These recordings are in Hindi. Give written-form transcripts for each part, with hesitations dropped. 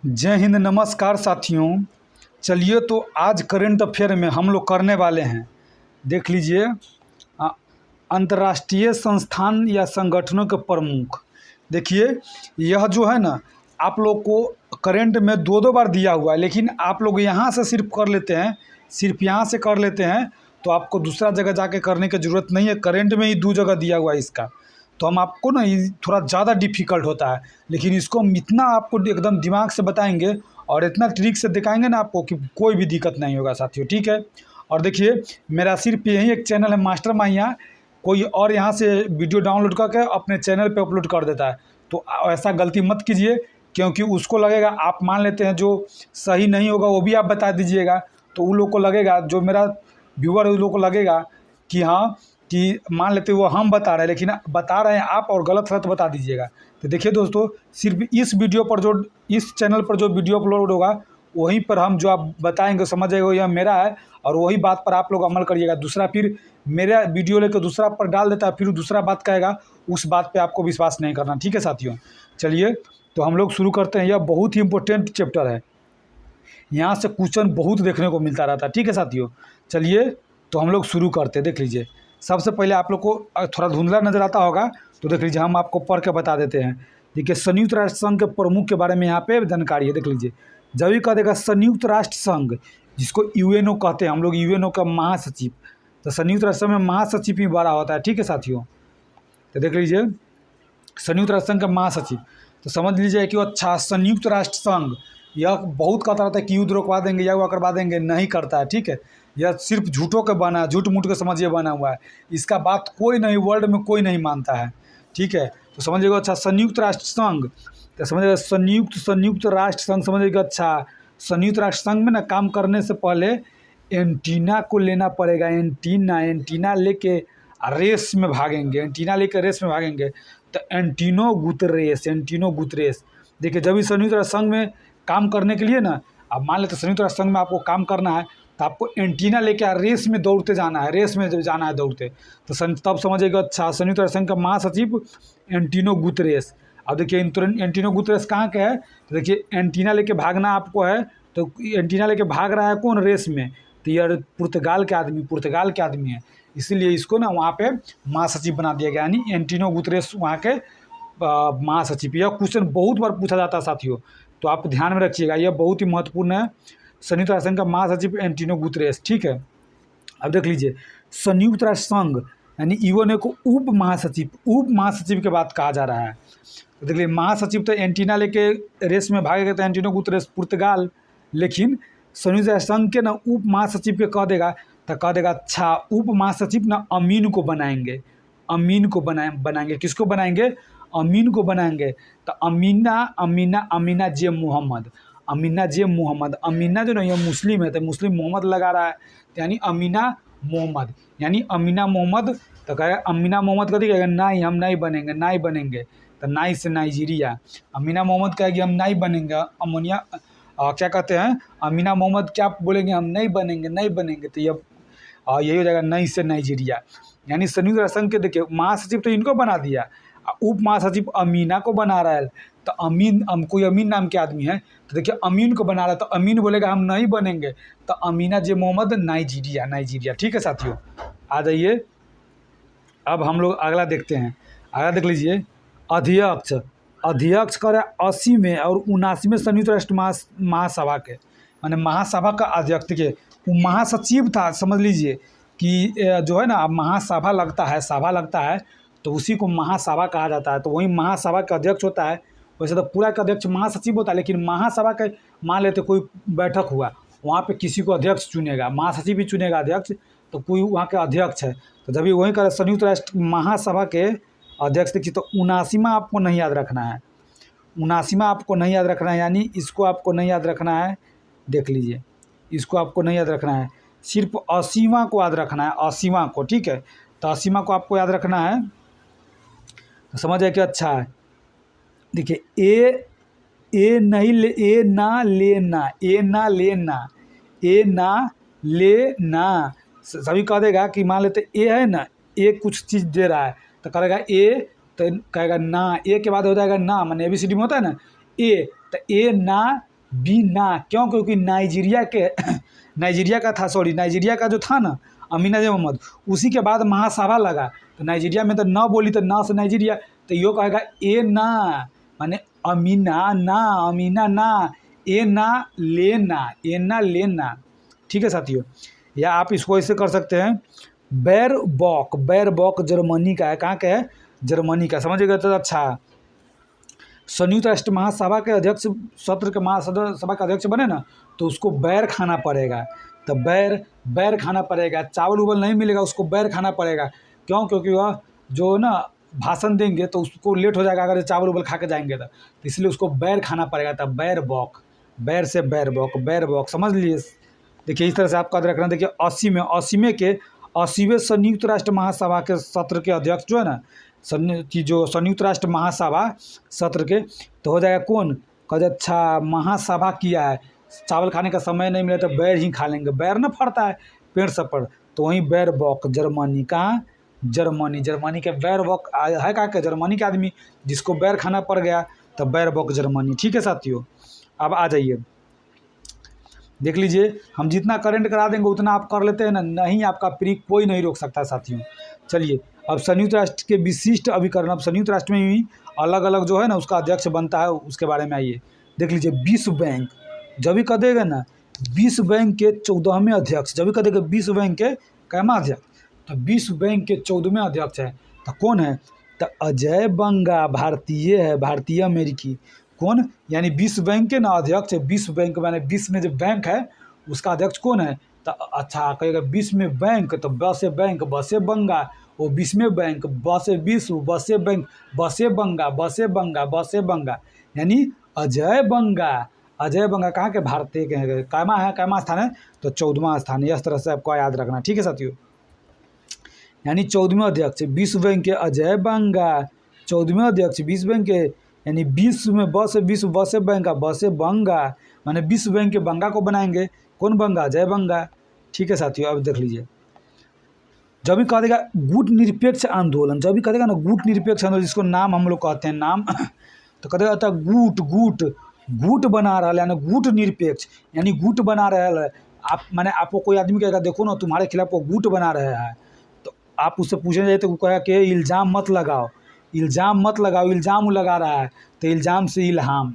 जय हिंद, नमस्कार साथियों। चलिए तो आज करंट अफेयर में हम लोग करने वाले हैं, देख लीजिए। अ, अंतर्राष्ट्रीय संस्थान या संगठनों के प्रमुख। देखिए, यह जो है ना, आप लोग को करंट में दो दो बार दिया हुआ है, लेकिन आप लोग यहाँ से सिर्फ कर लेते हैं, सिर्फ यहाँ से कर लेते हैं, तो आपको दूसरा जगह जाके करने की ज़रूरत नहीं है। करंट में ही दो जगह दिया हुआ है इसका, तो हम आपको ना ये थोड़ा ज़्यादा डिफ़िकल्ट होता है, लेकिन इसको हम इतना आपको एकदम दिमाग से बताएंगे और इतना ट्रिक से दिखाएंगे ना आपको कि कोई भी दिक्कत नहीं होगा साथियों, ठीक है। और देखिए, मेरा सिर्फ यही एक चैनल है मास्टर माहिया, कोई और यहाँ से वीडियो डाउनलोड करके अपने चैनल पे अपलोड कर देता है, तो ऐसा गलती मत कीजिए, क्योंकि उसको लगेगा, आप मान लेते हैं जो सही नहीं होगा वो भी आप बता दीजिएगा, तो उन लोग को लगेगा, जो मेरा व्यूअर है उन लोग को लगेगा कि हाँ, कि मान लेते वो हम बता रहे हैं, लेकिन बता रहे हैं आप और गलत गलत बता दीजिएगा। तो देखिए दोस्तों, सिर्फ इस वीडियो पर जो इस चैनल पर जो वीडियो अपलोड होगा वहीं पर हम जो आप बताएंगे समझ जाएगा यह मेरा है, और वही बात पर आप लोग अमल करिएगा। दूसरा फिर मेरा वीडियो लेकर दूसरा पर डाल देता है, फिर दूसरा बात कहेगा, उस बात पे आपको विश्वास नहीं करना, ठीक है साथियों। चलिए तो हम लोग शुरू करते हैं। यह बहुत ही इंपॉर्टेंट चैप्टर है, यहाँ से क्वेश्चन बहुत देखने को मिलता रहता है, ठीक है साथियों। चलिए तो हम लोग शुरू करते हैं। देख लीजिए, सबसे पहले आप लोग को थोड़ा धुंधला नज़र आता होगा, तो देख लीजिए हम आपको पढ़ के बता देते हैं। देखिए, संयुक्त राष्ट्र संघ के प्रमुख के बारे में यहाँ पे जानकारी है। देख लीजिए, जब भी कह देगा संयुक्त राष्ट्र संघ, जिसको यूएनओ कहते हैं हम लोग, यूएनओ का महासचिव, तो संयुक्त राष्ट्र में महासचिव ही बड़ा होता है, ठीक है साथियों। तो देख लीजिए, संयुक्त राष्ट्र संघ का महासचिव, तो समझ लीजिए कि अच्छा, संयुक्त राष्ट्र संघ यह बहुत कहता रहता है कि युद्ध रोकवा देंगे या वो करवा देंगे, नहीं करता है, ठीक है। यह सिर्फ झूठों के बना है, झूठ मूठ के समझिए बना हुआ है, इसका बात कोई नहीं, वर्ल्ड में कोई नहीं मानता है, ठीक है। तो समझिएगा अच्छा, संयुक्त राष्ट्र संघ, तो समझिएगा संयुक्त राष्ट्र संघ, समझिएगा अच्छा, संयुक्त राष्ट्र संघ में ना काम करने से पहले एंटीना को लेना पड़ेगा। एंटीना लेके रेस में भागेंगे, एंटीना लेके रेस में भागेंगे, तो एंटीनो गुतरेस। देखिए, जब भी संयुक्त राष्ट्र संघ में काम करने के लिए ना, अब मान लेते संयुक्त राष्ट्र संघ में आपको काम करना है, तो आपको एंटीना लेके रेस में दौड़ते जाना है, रेस में जब जाना है दौड़ते, तो तब समझिएगा अच्छा, संयुक्त राष्ट्र संघ का महासचिव एंटीनो गुतरेस। अब देखिए, एंटीनो गुतरेस कहाँ के है, तो देखिए एंटीना लेके भागना आपको है, तो एंटीना लेके भाग रहा है कौन, रेस में, तो यह पुर्तगाल के आदमी है, इसीलिए इसको ना वहाँ पे महासचिव बना दिया गया, यानी एंटीनो गुतरेस वहाँ के महासचिव। यह क्वेश्चन बहुत बार पूछा जाता है साथियों, तो आप ध्यान में रखिएगा, यह बहुत ही महत्वपूर्ण है। संयुक्त राष्ट्र संघ का महासचिव एंटीनो गुतरेस, ठीक है। अब देख लीजिए, संयुक्त राष्ट्र संघ यानी यूएनओ को उप महासचिव के बात कहा जा रहा है। तो देख लीजिए, महासचिव तो एंटीना लेके रेस में भागेगा, तो एंटीनो गुतरेस पुर्तगाल, लेकिन संयुक्त राष्ट्र संघ के ना उप महासचिव के कह देगा, तो कह देगा अच्छा, उप महासचिव ना अमीन को बनाएंगे, बनाएंगे किसको बनाएंगे, अमीन को बनाएंगे। तो अमीना जे मोहम्मद, अमीना जो ना ये मुस्लिम है, तो मुस्लिम मोहम्मद लगा रहा है, तो यानी अमीना मोहम्मद। तो कहेगा अमीना मोहम्मद कभी कहेगा नहीं, हम नहीं बनेंगे, तो नाई से नाइजीरिया, अमीना मोहम्मद कहेगी हम नहीं बनेंगे, क्या कहते हैं, अमीना मोहम्मद क्या बोलेंगे, हम नहीं बनेंगे, तो ये यही हो जाएगा नई से नाइजीरिया। यानी संयुक्त राष्ट्र संघ के देखिए, महासचिव तो इनको बना दिया, उप महासचिव अमीना को बना रहा है, तो कोई अमीन नाम के आदमी है, तो देखिए अमीन को बना रहा है, तो अमीन बोलेगा हम नहीं बनेंगे, तो अमीना जे मोहम्मद नाइजीरिया, ठीक है साथियों। आ जाइए, अब हम लोग अगला देखते हैं। अगला देख लीजिए, अध्यक्ष करे 80वें और 79वें संयुक्त राष्ट्र महासभा के, माने महासभा का अध्यक्ष के, वो महासचिव था, समझ लीजिए कि जो है ना महासभा लगता है, तो उसी को महासभा कहा जाता है, तो वही महासभा का अध्यक्ष होता है। वैसे तो पूरा का अध्यक्ष महासचिव होता है, लेकिन महासभा का मान लेते कोई बैठक हुआ, वहाँ पे किसी को अध्यक्ष चुनेगा, महासचिव भी चुनेगा अध्यक्ष, तो कोई वहाँ के अध्यक्ष है, तो जब भी वही का संयुक्त राष्ट्र महासभा के अध्यक्ष। देखिए, तो 79वां आपको नहीं याद रखना है, 79वां आपको नहीं याद रखना है, यानी इसको आपको नहीं याद रखना है। देख लीजिए, इसको आपको नहीं याद रखना है, सिर्फ 80वां को याद रखना है, 80वां को, ठीक है। तो 80वां को आपको याद रखना है, तो समझ जाए कि अच्छा है। देखिए, ए ना लेना, सभी कह देगा कि मान लेते ए है ना, ए कुछ चीज़ दे रहा है, तो कहेगा ए, तो कहेगा ना, ए के बाद हो जाएगा ना, माने ABCD में होता है ना ए, तो ए ना बी ना, क्यों? क्योंकि नाइजीरिया के नाइजीरिया का था, सॉरी नाइजीरिया का जो था ना अमीना जे मोहम्मद, उसी के बाद महासभा लगा, तो नाइजीरिया में तो न बोली, तो ना से नाइजीरिया, तो यो कहेगा ए ना, माने अमीना ना, अमीना ना, ए ना लेना, ए ना लेना। ठीक है साथियों, या आप इसको ऐसे कर सकते हैं, बैरबॉक, बैरबॉक जर्मनी का है, कहाँ का है? जर्मनी का, समझिएगा तो अच्छा। संयुक्त राष्ट्र महासभा के अध्यक्ष, सत्र के महासभा का अध्यक्ष बने ना, तो उसको बैर खाना पड़ेगा, तो बैर बैर खाना पड़ेगा, चावल उवल नहीं मिलेगा, उसको बैर खाना पड़ेगा। क्यों? क्योंकि वह जो ना भाषण देंगे तो उसको लेट हो जाएगा अगर चावल उवल खा के जाएंगे तो इसलिए उसको बैर खाना पड़ेगा, तब बैर बॉक, बैर से बैर बॉक, बैर बॉक, समझ लिए। देखिए इस तरह से आपका याद रखना। देखिए 80 के 80वें संयुक्त राष्ट्र महासभा के सत्र के अध्यक्ष जो है ना, जो संयुक्त राष्ट्र महासभा सत्र के, तो हो जाएगा कौन? कहे अच्छा महासभा किया है, चावल खाने का समय नहीं मिला तो बैर ही खा लेंगे, बैर ना फड़ता है पेड़ सब पर, तो वहीं बैर बॉक जर्मनी, कहाँ? जर्मनी, जर्मनी के बैर बॉक है कहाँ के? जर्मनी के आदमी, जिसको बैर खाना पड़ गया, तो बैर बॉक जर्मनी। ठीक है साथियों, अब आ जाइए, देख लीजिए, हम जितना करंट करा देंगे उतना आप कर लेते हैं ना, नहीं आपका प्री कोई नहीं रोक सकता साथियों। चलिए अब संयुक्त राष्ट्र के विशिष्ट अभिकरण, अब संयुक्त राष्ट्र में भी अलग अलग जो है ना उसका अध्यक्ष बनता है, उसके बारे में आइए देख लीजिए। विश्व बैंक, जब भी कह देगा ना विश्व बैंक के 14वें अध्यक्ष, जब भी कह देगा विश्व बैंक के कैमा अध्यक्ष, तो विश्व बैंक के 14वें अध्यक्ष है, तो कौन है? तो अजय बंगा, भारतीय है, भारतीय अमेरिकी। कौन? यानी विश्व बैंक के ना अध्यक्ष है, विश्व बैंक माने विश्व में जो बैंक है उसका अध्यक्ष कौन है? तो अच्छा कहेगा विश्व में बैंक, तो ब से बैंक, ब से बंगा, वो विश्व में बैंक, ब से विश्व, ब से बैंक, ब से बंगा, ब से बंगा, ब से बंगा, यानी अजय बंगा। अजय बंगा कहाँ के? भारतीय के हैं। कैमा है, कैमा स्थान है? तो 14वां स्थान है। इस तरह से आपको याद रखना। ठीक है साथियों, यानी 14वें अध्यक्ष विश्व बैंक के अजय बंगा, 14वें अध्यक्ष विश्व बैंक के, यानी विश्व में ब से विश्व, ब से बैंक, ब से बंगा, माने विश्व बैंक के बंगा को बनाएंगे, कौन बंगा? अजय बंगा। ठीक है साथियों, अब देख लीजिए, जब भी कह देगा गुट निरपेक्ष आंदोलन, जब भी कह देगा ना गुट निरपेक्ष आंदोलन, जिसको नाम हम लोग कहते हैं नाम तो कह देगा गुट, गुट, गुट बना रहा है, यानी गुट निरपेक्ष, यानी गुट बना रहा है। आप माने आपको कोई आदमी कहेगा देखो ना तुम्हारे खिलाफ वो गुट बना रहा है, तो आप उससे पूछने जाए तो वो कहेगा कि इल्ज़ाम मत लगाओ, इल्ज़ाम मत लगाओ, इल्ज़ाम लगा रहा है, तो इल्ज़ाम से इल्हाम,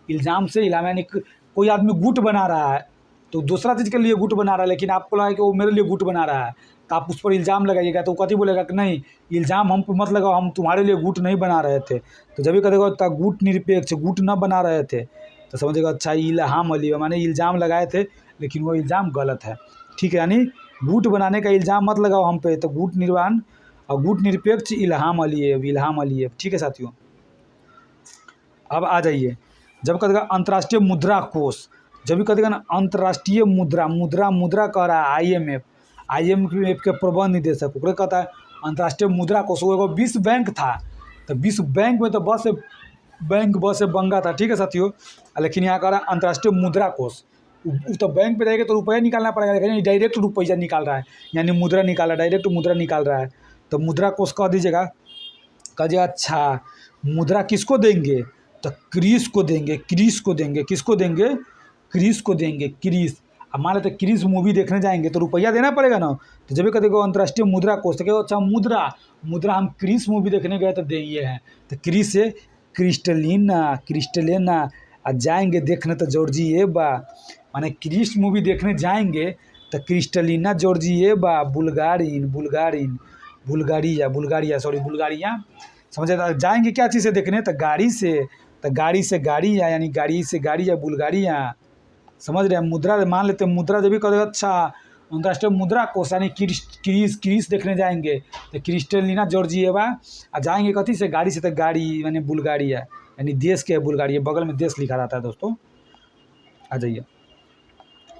इल्ज़ाम से इल्हाम, यानी कोई आदमी गुट बना रहा है तो दूसरा चीज़ के लिए गुट बना रहा है, लेकिन आपको लगा कि वो मेरे लिए गुट बना रहा है, तो आप उस पर इल्ज़ाम लगाइएगा, तो वो कभी बोलेगा कि नहीं इल्ज़ाम हम पर मत लगाओ, हम तुम्हारे लिए गुट नहीं बना रहे थे। तो जब भी कहेगा गुट निरपेक्ष, गुट न बना रहे थे, तो समझिएगा अच्छा इल्हाम अली, माने इल्ज़ाम लगाए थे लेकिन वो इल्ज़ाम गलत है। ठीक है, यानी गुट बनाने का इल्ज़ाम मत लगाओ हम पे, तो गुट निर्माण और गुट निरपेक्ष इल्हाम अलीयव, इल्हाम अलीयव। ठीक है साथियों, अब आ जाइए, जब कहेगा अंतर्राष्ट्रीय मुद्रा कोष, जब भी कहेगा ना अंतर्राष्ट्रीय मुद्रा, मुद्रा मुद्रा कह रहा है IMF, IMF के प्रबंध निदेशक ओकरे कहता है अंतर्राष्ट्रीय मुद्रा कोष। वो एगो विश्व बैंक था, तो विश्व बैंक में तो बस से बैंक, बस से बंगा था। ठीक है साथियों, लेकिन यहाँ कह रहा है अंतर्राष्ट्रीय मुद्रा कोष, तो बैंक पे रहेगा तो रुपया निकालना पड़ेगा, लेकिन डायरेक्ट रुपया निकाल रहा है, यानी मुद्रा निकाल रहा है, डायरेक्ट मुद्रा निकाल रहा है, तो मुद्रा कोष कह दीजिएगा। कहिए अच्छा मुद्रा किसको देंगे? तो क्रीस को देंगे, क्रीस को देंगे, किसको देंगे? क्रीस को देंगे, क्रीस। अब मान लेते क्रीस मूवी देखने जाएंगे तो रुपया देना पड़ेगा ना, तो जब भी कहते अंतर्राष्ट्रीय मुद्रा कोष, तो अच्छा मुद्रा, मुद्रा हम क्रीस मूवी देखने गए तो देंगे हैं, तो क्रीस से क्रिस्टलिना, क्रिस्टलिना, जाएंगे देखने तो जॉर्जिएवा, माने क्रिस मूवी देखने जाएंगे तो Kristalina Georgieva, Bulgarian, Bulgarian, Bulgaria, Bulgaria, sorry Bulgaria, समझे? जाएंगे क्या चीज़ से देखने? तो गाड़ी से, तो गाड़ी से गाड़ी या, यानी गाड़ी से गाड़ी या, बुल्गारिया, समझ रहे हैं? मुद्रा मान लेते हैं, मुद्रा जब भी कहेगा अच्छा अंतर्राष्ट्रीय मुद्रा कोष, यानी क्रीस, क्रीस देखने जाएंगे तो क्रिस्टलिना जॉर्जिएवा, जाएंगे कथी से? गाड़ी से, तो गाड़ी यानी बुल्गारिया, यानी देश के है बुल्गारिया, बगल में देश लिखा रहता है दोस्तों। आ जाइए,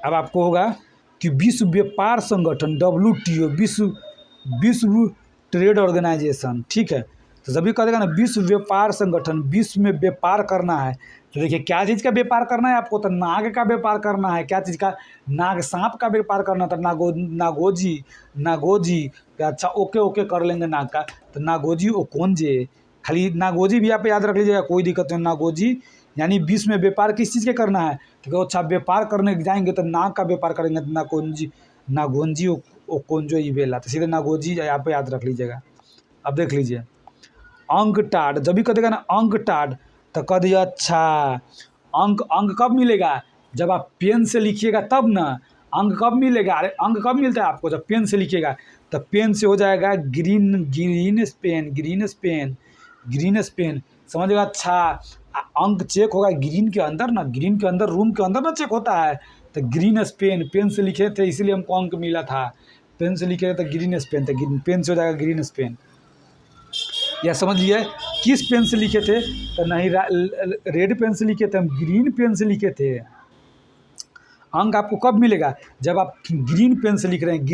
अब आपको होगा कि विश्व व्यापार संगठन WTO, विश्व ट्रेड ऑर्गेनाइजेशन, ठीक है, तो जब भी कहेगा ना विश्व व्यापार संगठन, विश्व में व्यापार करना है, तो देखिए क्या चीज़ का व्यापार करना है आपको? तो नाग का व्यापार करना है। क्या चीज़ का? नाग, सांप का व्यापार करना था, नागोजी, नागोजी। अच्छा ओके ओके कर लेंगे नाग का, तो नागोजी ओकोंजे, खाली नागोजी भी आप याद रख लीजिएगा, कोई दिक्कत नहीं। नागोजी यानी विश्व में व्यापार किस चीज़ के करना है, तो कहो अच्छा व्यापार करने जाएंगे तो नाग का व्यापार करेंगे तो नागोंजी ओकोंजो इवेला, तो सीधे नागोजी यहाँ पे याद रख लीजिएगा। अब देख लीजिए अंक टाट, जब भी कह देगा ना अंक टाट तो कह दिया अच्छा अंक अंक कब मिलेगा, जब आप पेन से लिखिएगा तब ना। अंक कब मिलेगा, अरे अंक कब मिलता है आपको, जब पेन से लिखिएगा। तो पेन से हो जाएगा ग्रीन ग्रीन स्पेन समझिएगा। अच्छा अंक चेक होगा ग्रीन के अंदर ना, ग्रीन के अंदर रूम के अंदर ना चेक होता है। तो ग्रीन स्पेन पेन से लिखे थे इसीलिए हमको अंक मिला था, पेन से लिखे थे तो ग्रीन स्पेन, तो पेन से हो जाएगा ग्रीन स्पेन। या समझ लिए किस पेन से लिखे थे, तो नहीं रेड पेन से लिखे थे, हम ग्रीन पेन से लिखे थे। अंक आपको कब मिलेगा, जब आप ग्रीन पेन से लिख रहे हैं,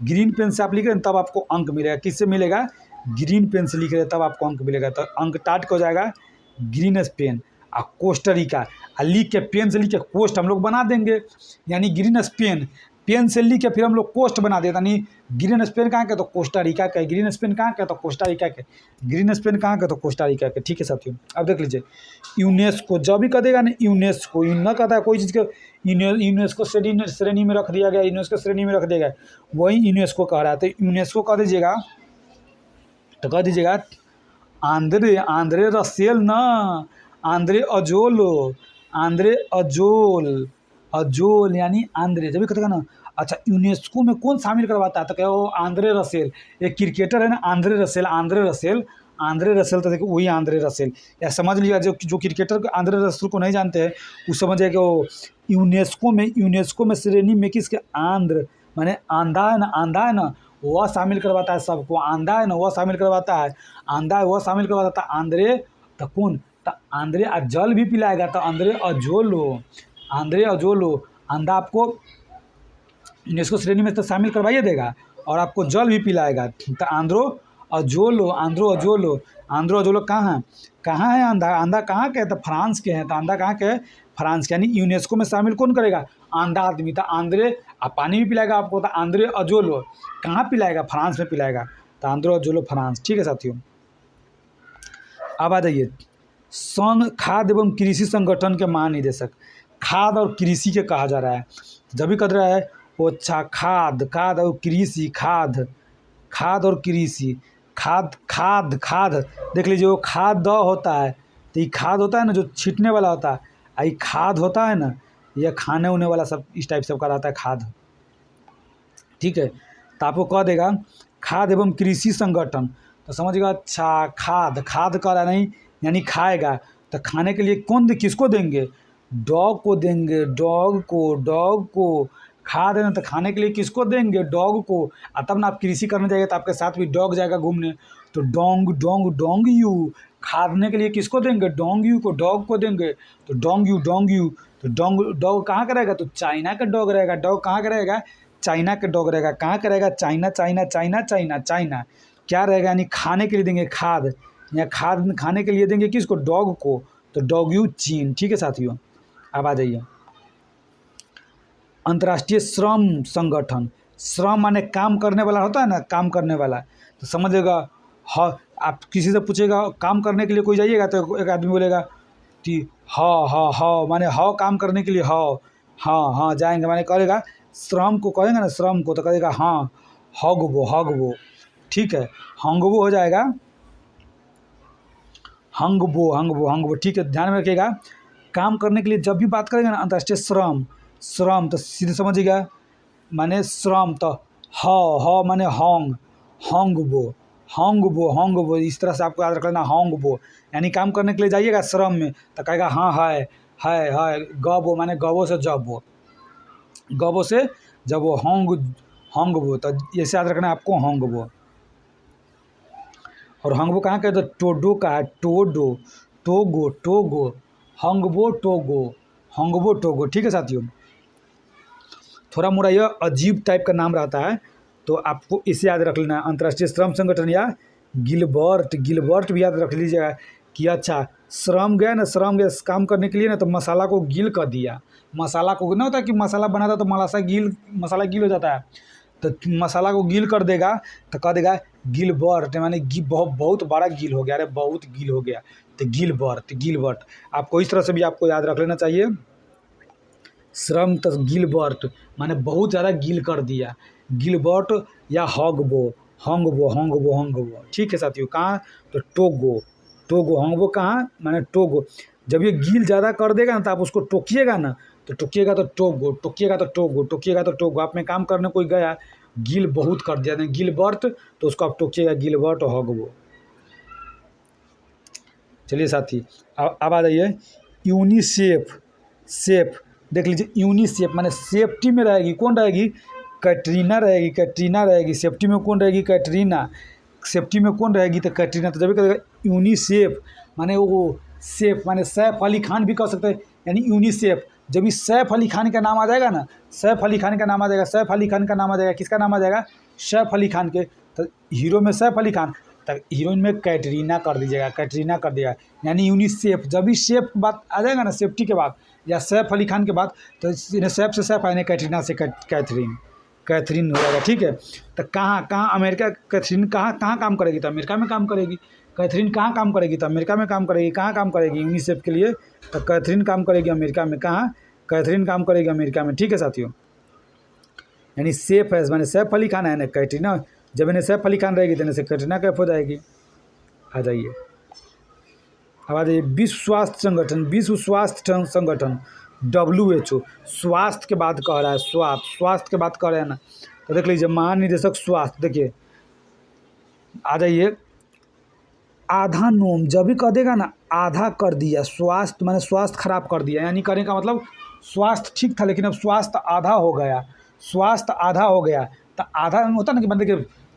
ग्रीन पेन से आप लिख रहे हैं तब आपको अंक मिलेगा। किससे मिलेगा, ग्रीन पेन से लिख रहे हैं तब आपको अंक मिलेगा। तो अंक टाट को जाएगा ग्रीन पेन। और कोस्टरिका लिख के पेन से लिख के कोस्ट हम लोग बना देंगे, यानी ग्रीन स्पेन पेन से लिख के फिर हम लोग कोस्ट बना देते, यानी ग्रीन स्पेन कहाँ के तो कोस्टारिका के, ग्रीन स्पेन कहाँ के तो कोस्टारिका के, ग्रीन स्पेन कहाँ के तो कोस्टारिका के। ठीक है साथियों, अब देख लीजिए यूनेस्को, जब भी कह देगा ना यूनेस्को, न कहता है कोई चीज़ के यूनेस्को श्रेणी में रख दिया गया, यूनेस्को श्रेणी में रख दिया गया, वही यूनेस्को कह रहा है। तो यूनेस्को कह दीजिएगा, तो कह दीजिएगा आंद्रे रसेल ना, आंद्रे अजोल यानी आंद्रे, जब भी कहते ना। अच्छा यूनेस्को में कौन शामिल करवाता है, तो कहो आंद्रे रसेल, एक क्रिकेटर है ना आंद्रे रसेल, तो देखो वही आंद्रे रसेल। या समझ लिया जो क्रिकेटर आंद्रे रसेल को नहीं जानते हैं वो समझिए कि वो यूनेस्को में श्रेणी में किसके आंध्र माने आंधा है ना वह शामिल करवाता है सबको, आंधा है ना वह शामिल करवाता है, आंद्रे तो कौन, तो आंद्रे जल भी पिलाएगा, तो आंद्रे अजोलो आंधा आपको यूनेस्को श्रेणी में तो शामिल करवाइए देगा और आपको जल भी पिलाएगा। तो आंद्रो अजोलो कहाँ है आंधा कहाँ के, तो फ्रांस के हैं। तो आंधा कहाँ के, फ्रांस के, यानी यूनेस्को में शामिल कौन करेगा, आंधा आदमी। तो आंद्रे पानी भी पिलाएगा आपको, तो आंद्रे अजोलो कहाँ पिलाएगा, फ्रांस में पिलाएगा। तो आंद्रे अजोलो फ्रांस। ठीक है साथियों, अब आ जाइए संघ खाद्य एवं कृषि संगठन के महानिदेशक, खाद और कृषि के कहा जा रहा है। जब भी कह रहा है वो अच्छा खाद और कृषि, खाद और कृषि, खाद देख लीजिए वो खाद होता है, तो ये खाद होता है ना जो छींटने वाला होता है, ये खाद होता है ना यह खाने होने वाला, सब इस टाइप सब का रहता है खाद। ठीक है, तो आपको कह देगा खाद एवं कृषि संगठन, तो समझिएगा अच्छा खाद कर रहा नहीं यानी खाएगा, तो खाने के लिए किसको देंगे, डॉग को देंगे, डॉग को खाद है ना, तो खाने के लिए किसको देंगे, डॉग को। तब ना आप कृषि करने जाएगा तो आपके साथ भी डॉग जाएगा घूमने, तो डोंग यू खादने के लिए किसको देंगे, डोंग यू को, डॉग को देंगे। तो डोंग यू तो डॉग कहाँ का रहेगा, तो चाइना का डॉग रहेगा। डॉग कहाँ का रहेगा, चाइना का डॉग रहेगा। कहाँ का रहेगा, चाइना क्या रहेगा, यानी खाने के लिए देंगे खाद, या खाद खाने के लिए देंगे किसको, डॉग को। तो डॉग यू चीन। ठीक है साथियों, अब आ जाइए अंतर्राष्ट्रीय श्रम संगठन। श्रम माने काम करने वाला होता है ना, काम करने वाला। तो समझिएगा आप किसी से पूछेगा काम करने के लिए कोई जाइएगा तो एक आदमी बोलेगा कि हाँ माने काम करने के लिए हाँ जाएंगे, माने करेगा श्रम को, कहेंगे ना श्रम को, तो कहेगा हाँ हगबो। ठीक है, हंगबो हो जाएगा, हंगबो। ठीक है, ध्यान में रखिएगा काम करने के लिए जब भी बात करेंगे ना अंतर्राष्ट्रीय श्रम तो सीधे समझिएगा माने श्रम, तो माने हंगबो, इस तरह से आपको याद रख लेना हंगबो, यानी काम करने के लिए जाइएगा श्रम में तो कहेगा हाँ है। गबो माने गबो से जब वो हंगबो, तो ऐसे याद रखना आपको हंगबो। और हंगबो कहाँ का है, तो टोडो का है, टोगो हंगबो टोगो। ठीक है साथियों, थोड़ा मोड़ा यह अजीब टाइप का नाम रहता है तो आपको इसे याद रख लेना, अंतर्राष्ट्रीय श्रम संगठन या गिलबर्ट भी याद रख लीजिएगा कि अच्छा श्रम गया काम करने के लिए ना, तो मसाला को गील कर दिया। मसाला को ना होता कि मसाला बनाता तो मसाला गील हो जाता है, तो मसाला को गील कर देगा तो कह देगा गिलबर्ट, माने बहुत बड़ा गील हो गया, अरे बहुत गील हो गया। तो गिलबर्ट, गिलबर्ट आपको इस तरह से भी आपको याद रख लेना चाहिए। श्रम तो गिलबर्ट माने बहुत ज़्यादा गिल कर दिया, गिलबर्ट या हॉगबो, हॉन्गबो, हॉन्गबो, हॉन्गबो। ठीक है साथियों, कहाँ तो टोगो, टोगो, हॉन्गबो कहाँ माने टोगो। जब ये गिल ज़्यादा कर देगा ना तो आप उसको टोकिएगा ना, तो टोकिएगा तो टोगो, टोकिएगा तो टोगो, टोकिएगा तो टोगो। आप में काम करने कोई गया गिल बहुत कर दिया गिलबर्ट, तो उसको आप टोकिएगा गिलबर्ट और हॉगबो। चलिए साथी अब आ जाइए यूनिसेफ, सेफ देख लीजिए, यूनिसेफ माने सेफ्टी में रहेगी, कौन रहेगी, कैटरीना रहेगी, कैटरीना रहेगी। सेफ्टी में कौन रहेगी, कैटरीना। सेफ्टी में कौन रहेगी तो कैटरीना। तो जब भी कहेगा यूनिसेफ माने वो सेफ माने सैफ अली खान भी कह सकते हैं, यानी यूनिसेफ। जब भी सैफ अली खान का नाम आ जाएगा ना, सैफ अली खान का नाम आ जाएगा, सैफ अली खान का नाम आ जाएगा, किसका नाम आ जाएगा, सैफ अली खान के। तो हीरो में सैफ अली खान, तो हीरोइन में कैटरीना कर दीजिएगा, कैटरीना कर दिया, यानी यूनिसेफ। जब भी सेफ बात आ जाएगा ना, सेफ्टी के बाद या सैफ अली खान के बाद, तो सैफ से सैफ आने, कैटरीना से कैथरीन, कैथरीन हो जाएगा। ठीक है, तो कहाँ कहाँ अमेरिका, कैथरीन कहाँ कहाँ काम करेगी, तो अमेरिका में काम करेगी। कैथरीन कहाँ काम करेगी, तो अमेरिका में काम करेगी। कहाँ काम करेगी यूनिसेफ के लिए, तो कैथरीन काम करेगी अमेरिका में। कहाँ, कैथरीन काम करेगी अमेरिका में। ठीक है साथियों, यानी सेफ है मैंने सैफ अली खान है ना कैटरीना, जब इन्हें सैफ अली खान रहेगी तो इन्हें से कैटरीना कैफ हो जाएगी। आ जाइए अब आ जाइए विश्व स्वास्थ्य संगठन, विश्व स्वास्थ्य संगठन WHO, स्वास्थ्य के बाद कह रहा है, स्वास्थ्य, स्वास्थ्य के बाद कह रहे हैं ना, तो देख लीजिए महानिदेशक स्वास्थ्य, देखिए आ जाइए आधा नोम, जब भी कह देगा ना आधा कर दिया, स्वास्थ्य मैंने स्वास्थ्य खराब कर दिया, यानी कहने का मतलब स्वास्थ्य ठीक था लेकिन अब स्वास्थ्य आधा हो गया, स्वास्थ्य आधा हो गया। तो आधा होता ना कि बंदे के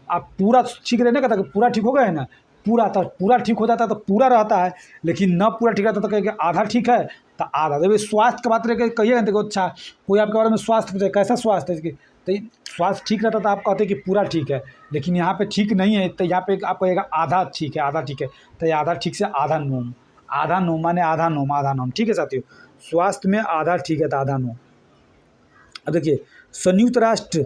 आप पूरा ठीक रहने का था कि पूरा ठीक हो गया है ना, पूरा तो पूरा ठीक हो जाता तो पूरा रहता है, लेकिन न पूरा ठीक रहता तो कहेंगे आधा ठीक है, तो आधा। जब स्वास्थ्य की बात रहे कहिएगा देखो, अच्छा कोई आपके बारे में स्वास्थ्य पूछे कैसा स्वास्थ्य है, तो स्वास्थ्य ठीक रहता तो आप कहते कि पूरा ठीक है, लेकिन यहाँ पे ठीक नहीं है, तो यहाँ पे आप कहेगा आधा ठीक है, आधा ठीक है। तो ये आधा ठीक से आधा नोम, आधा नोम माने आधा नोम, आधा नोम। ठीक है साथियों, स्वास्थ्य में आधा ठीक है तो आधा नोम। अब देखिए संयुक्त राष्ट्र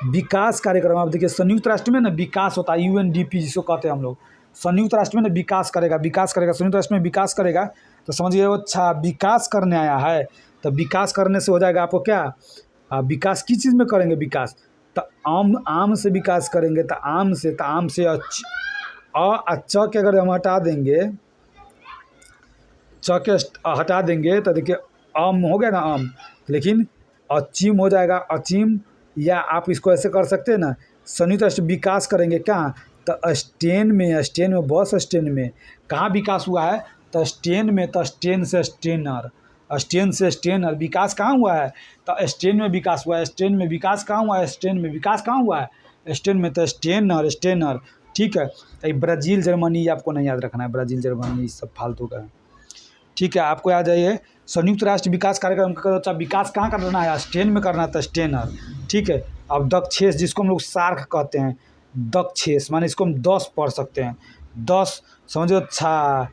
विकास कार्यक्रम, अब देखिए संयुक्त राष्ट्र में ना विकास होता है, UNDP जिसको कहते हैं हम लोग, संयुक्त राष्ट्र में ना विकास करेगा, विकास करेगा, संयुक्त राष्ट्र में विकास करेगा। तो समझिए अच्छा विकास करने आया है, तो विकास करने से हो जाएगा आपको क्या, विकास किस चीज़ में करेंगे विकास, तो आम से विकास करेंगे, तो आम से, तो आम से अच्छा के अगर हम हटा देंगे, च के हटा देंगे तो देखिए आम हो गया ना आम, लेकिन अचीम हो जाएगा, अचीम। या आप इसको ऐसे कर सकते हैं ना, संयुक्त राष्ट्र विकास करेंगे कहाँ, तो स्टेन में, स्टेन में, बस स्टैंड में कहाँ विकास हुआ है, तो स्टेन में, तो स्टेन से स्टेनर, स्टेन से स्टेनर विकास कहाँ हुआ है, तो स्टेन में विकास हुआ है, स्टेन में विकास कहाँ हुआ है, स्टेन में विकास कहाँ हुआ है, स्टेन में, तो स्टेनर, स्टेनर। ठीक है, तो ब्राज़ील जर्मनी आपको नहीं याद रखना है, ब्राज़ील जर्मनी सब फालतू का है। ठीक है, आपको याद आइए संयुक्त राष्ट्र विकास कार्यक्रम का अच्छा विकास कहाँ करना है, स्टेन में करना था, स्टेनर। ठीक है, अब दक्षेस जिसको हम लोग सार्क कहते हैं, दक्षेस माने इसको हम 10 पढ़ सकते हैं, 10 समझो। अच्छा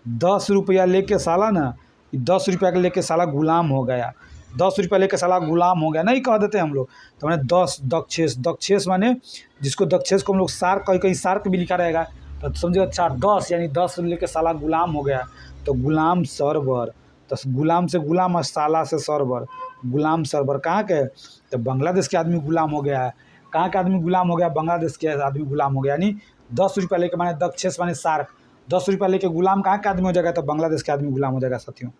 10 रुपया लेके साला ना, 10 रुपया के लेके साला गुलाम हो गया, 10 रुपया लेके साला गुलाम हो गया नहीं कह देते हम लोग, तो मैंने 10 दक्षेस, दक्षेस माने जिसको दक्षेस को हम लोग सार्क, कहीं कहीं सार्क भी लिखा रहेगा, तो समझो अच्छा 10 यानी 10 लेके साला गुलाम हो गया, तो गुलाम सरवर, तो गुलाम से गुलाम और साला से सरवर, गुलाम सरवर कहाँ के, तो बांग्लादेश के आदमी गुलाम हो गया है। कहाँ का आदमी गुलाम हो गया, बांग्लादेश के आदमी गुलाम हो गया, यानी 10 रुपया लेके माने दक्षेस माने सार्क, 10 रुपया लेके गुलाम कहाँ का आदमी हो जाएगा, तो बांग्लादेश के आदमी गुलाम हो जाएगा साथियों।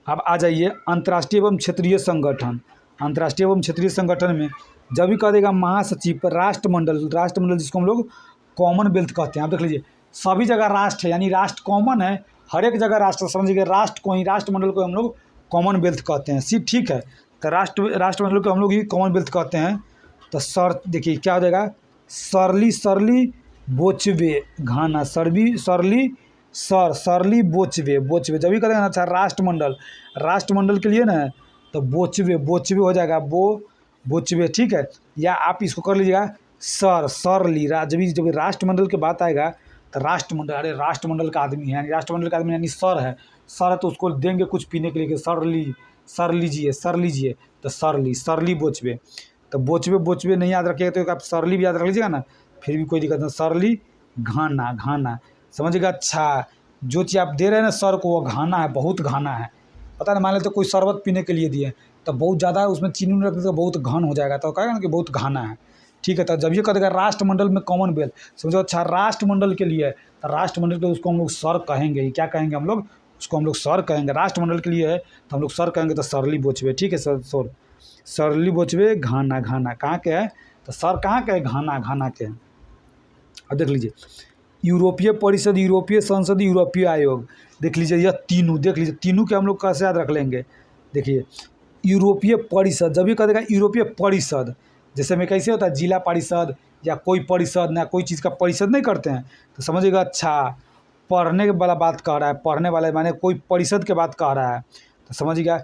अब आ जाइए अंतर्राष्ट्रीय एवं क्षेत्रीय संगठन, अंतर्राष्ट्रीय एवं क्षेत्रीय संगठन में जब भी कह देगा महासचिव, राष्ट्रमंडल, राष्ट्रमंडल जिसको हम लोग कॉमनवेल्थ कहते हैं। आप देख लीजिए सभी जगह राष्ट्र है, यानी राष्ट्र कॉमन है, हर एक जगह राष्ट्र, समझिए राष्ट्र को ही, राष्ट्रमंडल को हम लोग कॉमनवेल्थ कहते हैं। ठीक है, तो राष्ट्रमंडल को हम लोग ही कॉमनवेल्थ कहते हैं। तो सर देखिए क्या हो जाएगा, सरली, सरली बोचवे घाना, सरबी, सरली, सरली बोचवे, बोचवे जब भी करेंगे ना। अच्छा राष्ट्रमंडल, राष्ट्रमंडल के लिए ना तो बोचवे, बोचवे हो जाएगा, बोचवे। ठीक है, या आप इसको कर लीजिएगा सरली, जब राष्ट्रमंडल की बात आएगा तो राष्ट्रमंडल, अरे राष्ट्रमंडल का आदमी है, राष्ट्रमंडल का आदमी यानी सर है, सर है तो उसको देंगे कुछ पीने के लिए, सर लीजिए, सर लीजिए, तो सरली बोचवे। तो बोचवे नहीं याद रखिएगा तो आप सरली भी याद रख लीजिएगा ना, फिर भी कोई दिक्कत नहीं। सरली घाना, घाना समझिएगा। अच्छा, जो चीज़ आप दे रहे हैं ना सर को वो घाना है, बहुत घाना है। पता नहीं, मान लेते कोई शरबत पीने के लिए दिए तो बहुत ज़्यादा उसमें चीनी रख देते तो बहुत घन हो जाएगा, तो कहेगा ना कि बहुत घाना है। ठीक है, तो जब ये कह देगा राष्ट्रमंडल में कॉमनवेल्थ, समझो अच्छा राष्ट्रमंडल के लिए है, तो राष्ट्रमंडल के उसको हम लोग सर कहेंगे ही। क्या कहेंगे हम लोग? उसको हम लोग सर कहेंगे। राष्ट्रमंडल के लिए है तो हम लोग सर कहेंगे, तो सरली बोचबे। ठीक है सर, सर सरली बोचबे घाना। घाना कहाँ के है? तो सर कहाँ के है? घाना, घाना के है। अब देख लीजिए, यूरोपीय परिषद, यूरोपीय संसद, यूरोपीय आयोग। देख लीजिए यह तीनों, देख लीजिए तीनों के हम लोग कैसे याद रख लेंगे। देखिए यूरोपीय परिषद, जब भी कह देगा यूरोपीय परिषद, जैसे में कैसे होता है जिला परिषद या कोई परिषद ना, कोई चीज़ का परिषद नहीं करते हैं, तो समझिएगा अच्छा पढ़ने वाला बात कह रहा है, पढ़ने वाला माने कोई परिषद के बात कह रहा है, तो समझिएगा